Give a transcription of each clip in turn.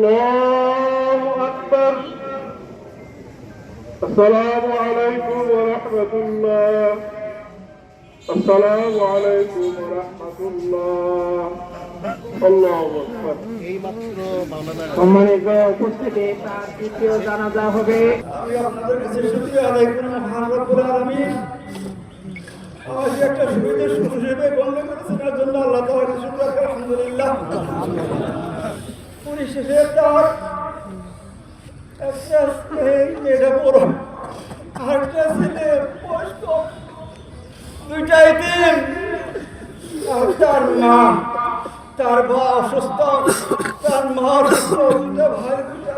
الله أكبر السلام عليكم ورحمة الله السلام عليكم ورحمة الله الله أكبر সম্মানিত উপস্থিতি তার দ্বিতীয় জানাজা হবে আমি আপনাদের কাছে শুকরিয়া আদায় করি মহান রব্বুল আলামিন আজ একটা সুবিধা সুযোগে বন্ধ করেছেন এর জন্য আল্লাহ তাআলার কাছে শুকরিয়া আলহামদুলিল্লাহ পরিশেষে তার একটা মেয়েটা বড় আরেকটা ছেলে বয়স্ক দুইটাই দিন আর তার মা তার বাবা অসুস্থ তার মা অসুস্থ দুটা ভাই দুটা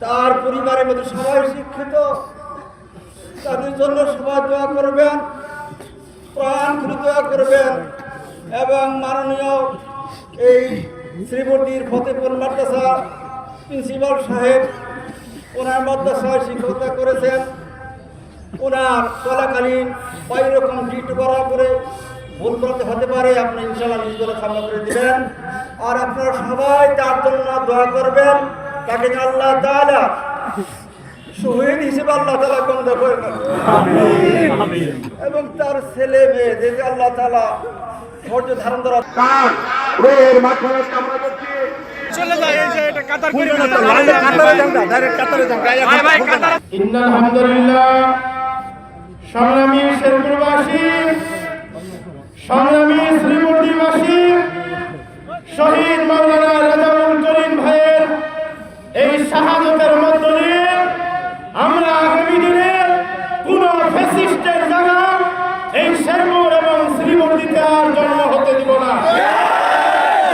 তার পরিবারের মধ্যে সবাই শিক্ষিত তাদের জন্য সবাই দোয়া করবেন প্রাণ খুলে দোয়া করবেন এবং মাননীয় এই শ্রীবর্তীর ফতেপুর মাদ্রাসা প্রিন্সিপাল সাহেব ওনার মাদ্রাসায় শিক্ষকতা করেছেন ওনার চলাকালীন ওই রকম ডিউটি করার পরে ভুল করতে হতে পারে আপনি ইনশাআল্লাহ নিজেরা ক্ষমা করে দিবেন আর আপনারা সবাই তার জন্য দোয়া করবেন তাকে আল্লাহ তাআলা শহীদ হিসেবে আল্লাহ তাআলা গণ্য করেন এবং তার ছেলে মেয়ে যে আল্লাহ তাআলা ধৈর্য ধারণ করা তার রোহের মাধ্যমে কামনা করছি চলে যায় এই যে এটা কাতার করে কাতারে যান ইন্নাল হামদুলিল্লাহ সংগ্রামী শেরপুরবাসী সংগ্রামী শ্রীমূর্তিবাসী শহীদ মাওলানা রাজাউল করিম ভাইয়ের এই শাহাদাতের মধ্য দিয়ে আমরা আগামী দিনে কোন ফ্যাসিস্টের জায়গা এই শেরপুর এবং শ্রীমূর্তিতে আর